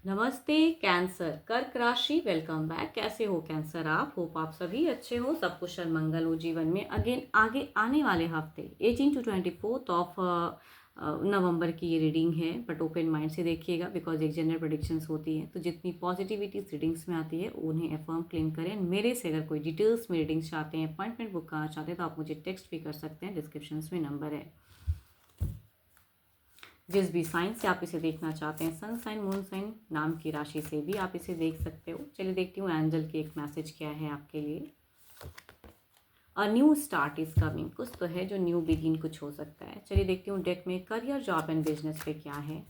नमस्ते कैंसर कर्क राशि, वेलकम बैक। कैसे हो कैंसर आप? होप आप सभी अच्छे हो, सब कुशल मंगल हो जीवन में। अगेन आगे आने वाले हफ्ते 18 टू 24 ऑफ नवंबर की ये रीडिंग है, बट ओपन माइंड से देखिएगा बिकॉज एक जनरल प्रेडिक्शंस होती है, तो जितनी पॉजिटिविटी रीडिंग्स में आती है उन्हें अफर्म क्लेम करें। मेरे से अगर कोई डिटेल्स में रीडिंग्स चाहते हैं, अपॉइंटमेंट बुक करना चाहते हैं, तो आप मुझे टेक्स्ट भी कर सकते हैं, डिस्क्रिप्शन में नंबर है। जिस भी साइन से आप इसे देखना चाहते हैं, सन साइन, मून साइन, नाम की राशि से भी आप इसे देख सकते हो। चलिए देखती हूँ एंजल की एक मैसेज क्या है आपके लिए। A new start is coming, कुछ तो है जो न्यू बिगिन कुछ हो सकता है। चलिए देखती हूँ डेक में करियर, जॉब एंड बिजनेस पे क्या है।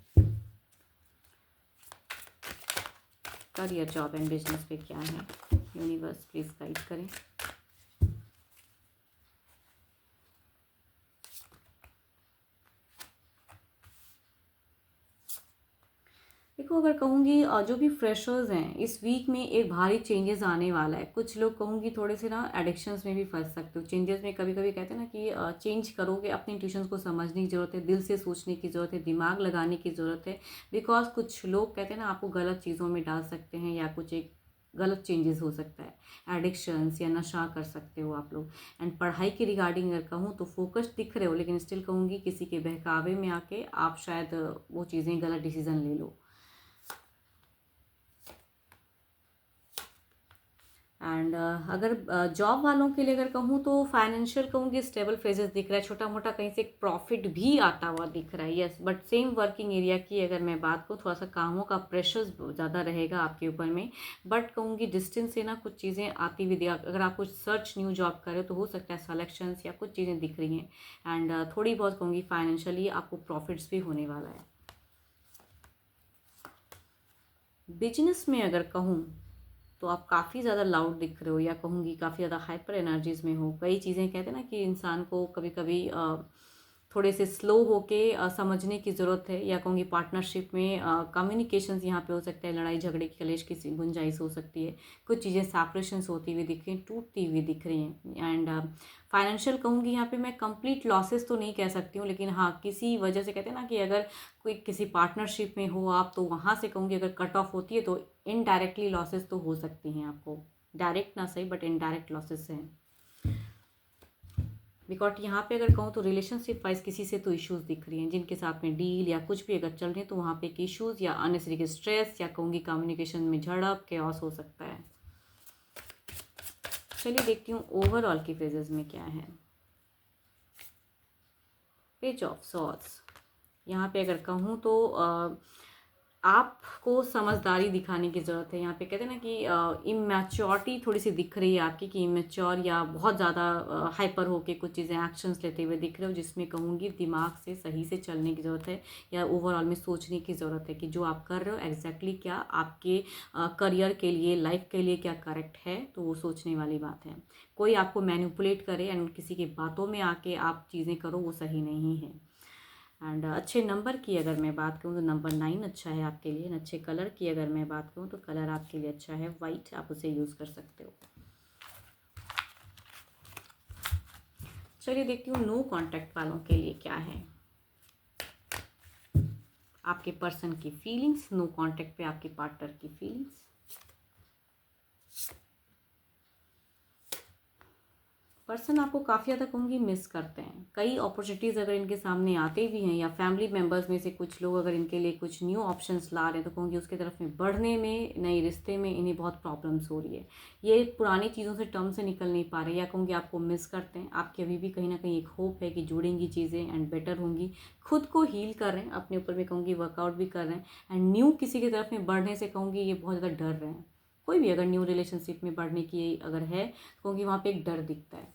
करियर, जॉब एंड बिजनेस पे क्या है, यूनिवर्स प्लीज गाइड करें। देखो, अगर कहूँगी जो भी फ्रेशर्स हैं इस वीक में एक भारी चेंजेस आने वाला है। कुछ लोग कहूँगी थोड़े से ना एडिक्शंस में भी फंस सकते हो। चेंजेस में कभी कभी कहते हैं ना कि चेंज करोगे, अपने इंट्यूशंस को समझने की ज़रूरत है, दिल से सोचने की ज़रूरत है, दिमाग लगाने की ज़रूरत है। बिकॉज कुछ लोग कहते हैं ना आपको गलत चीज़ों में डाल सकते हैं, या कुछ एक गलत चेंजेस हो सकता है, एडिक्शंस या नशा कर सकते हो आप लोग। एंड पढ़ाई के रिगार्डिंग अगर कहूँ तो फोकस दिख रहे हो, लेकिन स्टिल कहूँगी किसी के बहकावे में आके आप शायद वो चीज़ें गलत डिसीजन ले लो। एंड अगर जॉब वालों के लिए अगर कहूँ तो फाइनेंशियल कहूँगी स्टेबल फेजेस दिख रहा है, छोटा मोटा कहीं से एक प्रॉफिट भी आता हुआ दिख रहा है, yes. But same working area की अगर मैं बात करूँ, थोड़ा सा कामों का प्रेशर ज़्यादा रहेगा आपके ऊपर में। बट कहूँगी डिस्टेंस से ना कुछ चीज़ें आती हुई अगर आप कुछ सर्च न्यू जॉब करें तो हो सकता है सलेक्शंस या कुछ चीज़ें दिख रही हैं। एंड थोड़ी बहुत कहूँगी फाइनेंशियली आपको प्रॉफिट्स भी होने वाला है। बिजनेस में अगर कहूँ तो आप काफ़ी ज़्यादा लाउड दिख रहे हो, या कहूँगी काफ़ी ज़्यादा हाइपर एनर्जीज में हो। कई चीज़ें कहते हैं ना कि इंसान को कभी कभी थोड़े से स्लो होके समझने की ज़रूरत है, या कहूँगी पार्टनरशिप में कम्युनिकेशंस यहाँ पे हो सकता है, लड़ाई झगड़े की कलेश की गुंजाइश हो सकती है। कुछ चीज़ें सेपरेशंस होती हुई दिख रही हैं, टूटती हुई दिख रही हैं। एंड फाइनेंशियल कहूँगी यहाँ पे मैं कंप्लीट लॉसेस तो नहीं कह सकती हूँ, लेकिन हाँ किसी वजह से कहते हैं ना कि अगर कोई किसी पार्टनरशिप में हो आप, तो वहाँ से कहूँगी अगर कट ऑफ होती है तो इनडायरेक्टली लॉसेस तो हो सकती हैं आपको। डायरेक्ट ना सही बट इनडायरेक्ट लॉसेस हैं। बिकॉज यहाँ पे अगर कहूँ तो रिलेशनशिप वाइज किसी से तो इश्यूज दिख रही हैं, जिनके साथ में डील या कुछ भी अगर चल रही है तो वहाँ पे एक इश्यूज या अननेसेसरी के स्ट्रेस, या कहूँगी कम्युनिकेशन में झड़प, केओस हो सकता है। चलिए देखती हूँ ओवरऑल की फेजेस में क्या है। पेज ऑफ सॉर्ड्स, यहाँ पे अगर कहूँ तो आपको समझदारी दिखाने की ज़रूरत है। यहाँ पे कहते हैं ना कि इमेच्योरिटी थोड़ी सी दिख रही है आपकी, कि इमेच्योर या बहुत ज़्यादा हाइपर होके कुछ चीज़ें एक्शंस लेते हुए दिख रहे हो, जिसमें कहूँगी दिमाग से सही से चलने की ज़रूरत है, या ओवरऑल में सोचने की ज़रूरत है कि जो आप कर रहे हो एग्जैक्टली क्या आपके करियर के लिए, लाइफ के लिए क्या करेक्ट है, तो वो सोचने वाली बात है। कोई आपको मैनिपुलेट करे एंड किसी की बातों में आके आप चीज़ें करो, वो सही नहीं है। एंड अच्छे नंबर की अगर मैं बात करूँ तो नंबर 9 अच्छा है आपके लिए। अच्छे कलर की अगर मैं बात करूँ तो कलर आपके लिए अच्छा है वाइट, आप उसे यूज़ कर सकते हो। चलिए देखती हूँ नो कांटेक्ट वालों के लिए क्या है। आपके पर्सन की फीलिंग्स, नो कांटेक्ट पे आपके पार्टनर की फीलिंग्स। पर्सन आपको काफ़ी ज़्यादा कहूँगी मिस करते हैं। कई अपॉर्चुनिटीज़ अगर इनके सामने आते भी हैं, या फैमिली मेम्बर्स में से कुछ लोग अगर इनके लिए कुछ न्यू ऑप्शंस ला रहे हैं, तो कहूँगी उसके तरफ में बढ़ने में, नए रिश्ते में इन्हें बहुत प्रॉब्लम्स हो रही है। ये पुरानी चीज़ों से टर्म से निकल नहीं पा रहे, या कहूँगी आपको मिस करते हैं। आपकी अभी भी कहीं ना कहीं एक होप है कि जुड़ेंगी चीज़ें एंड बेटर होंगी। खुद को हील कर रहे हैं, अपने ऊपर में कहूँगी वर्कआउट भी कर रहे हैं। एंड न्यू किसी की तरफ में बढ़ने से कहूँगी ये बहुत ज़्यादा डर रहे हैं। कोई भी अगर न्यू रिलेशनशिप में बढ़ने की अगर है, तो कहूँगी वहाँ पे एक डर दिखता है।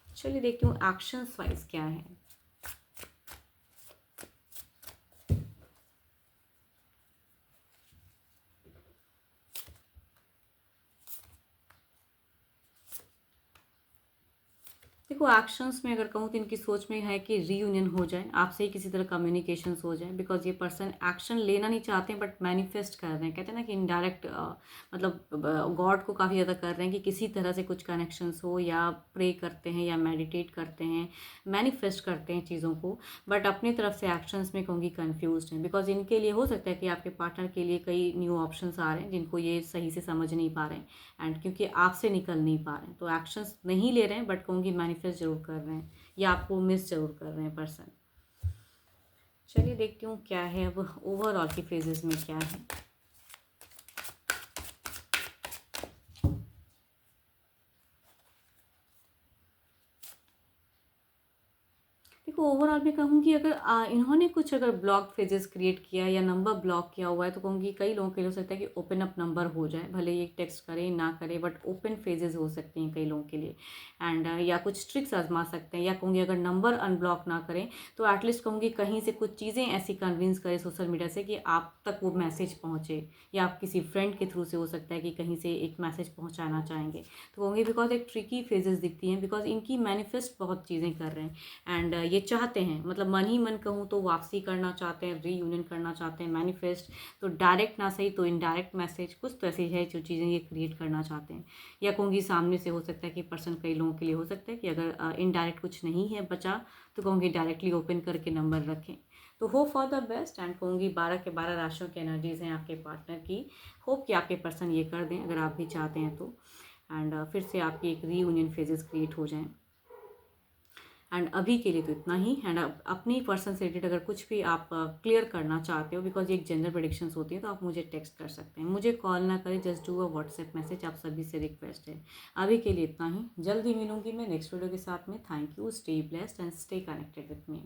चलिए देखती हूँ एक्शंस वाइज क्या है। देखो एक्शंस में अगर कहूँ तो इनकी सोच में है कि रीयूनियन हो जाए, आपसे ही किसी तरह कम्युनिकेशंस हो जाए, बिकॉज ये पर्सन एक्शन लेना नहीं चाहते हैं बट मैनिफेस्ट कर रहे हैं। कहते हैं ना कि इनडायरेक्ट मतलब गॉड को काफ़ी ज़्यादा कर रहे हैं कि किसी तरह से कुछ कनेक्शंस हो, या प्रे करते हैं या मेडिटेट करते हैं, मैनिफेस्ट करते हैं चीज़ों को, बट अपनी तरफ से एक्शंस में कहूँगी कन्फ्यूज हैं। बिकॉज इनके लिए हो सकता है कि आपके पार्टनर के लिए कई न्यू ऑप्शंस आ रहे हैं जिनको ये सही से समझ नहीं पा रहे हैं, एंड क्योंकि आपसे निकल नहीं पा रहे हैं तो एक्शंस नहीं ले रहे हैं, बट कहूँगी मैनिफेस्ट जरूर कर रहे हैं या आपको मिस जरूर कर रहे हैं पर्सन। चलिए देखती हूँ क्या है अब ओवरऑल की फेजेस में क्या है। देखो ओवरऑल मैं कहूँगी अगर इन्होंने कुछ अगर ब्लॉक फेजेस क्रिएट किया या नंबर ब्लॉक किया हुआ है तो कहूँगी कई लोगों के लिए हो सकता है कि ओपन अप नंबर हो जाए, भले ये टेक्स्ट करें ना करें, बट ओपन फेजेस हो सकती हैं कई लोगों के लिए। एंड या कुछ ट्रिक्स आजमा सकते हैं, या कहूँगी अगर नंबर अनब्लॉक ना करें तो एटलीस्ट कहूँगी कहीं से कुछ चीज़ें ऐसी कन्विंस करें सोशल मीडिया से कि आप तक वो मैसेज पहुँचे, या आप किसी फ्रेंड के थ्रू से हो सकता है कि कहीं से एक मैसेज पहुँचाना चाहेंगे। तो कहूँगी बिकॉज एक ट्रिकी फेजेस दिखती हैं, बिकॉज इनकी मैनिफेस्ट बहुत चीज़ें कर रहे हैं, एंड ये चाहते हैं, मतलब मन ही मन कहूँ तो वापसी करना चाहते हैं, रीयूनियन करना चाहते हैं, मैनिफेस्ट तो डायरेक्ट ना सही तो इनडायरेक्ट मैसेज कुछ तो ऐसी है जो चीज़ें ये क्रिएट करना चाहते हैं। या कहूँगी सामने से हो सकता है कि पर्सन कई लोगों के लिए हो सकता है कि अगर इनडायरेक्ट कुछ नहीं है बचा तो कहूँगी डायरेक्टली ओपन करके नंबर रखें। तो hope for the best, and कहूँगी 12 के 12 राशियों की एनर्जीज हैं आपके पार्टनर की। होप कि आपके पर्सन ये कर दें अगर आप भी चाहते हैं तो, एंड फिर से आपकी एक रीयूनियन फेजेस क्रिएट हो जाएं। एंड अभी के लिए तो इतना ही। एंड अपनी पर्सन से रिलेटेड अगर कुछ भी आप क्लियर करना चाहते हो, बिकॉज ये एक जनरल प्रेडिक्शंस होती है, तो आप मुझे टेक्स्ट कर सकते हैं, मुझे कॉल ना करें, just do a WhatsApp message, आप सभी से रिक्वेस्ट है। अभी के लिए इतना ही, जल्द ही मिलूंगी मैं नेक्स्ट वीडियो के साथ में। Thank you, stay blessed and stay connected with me.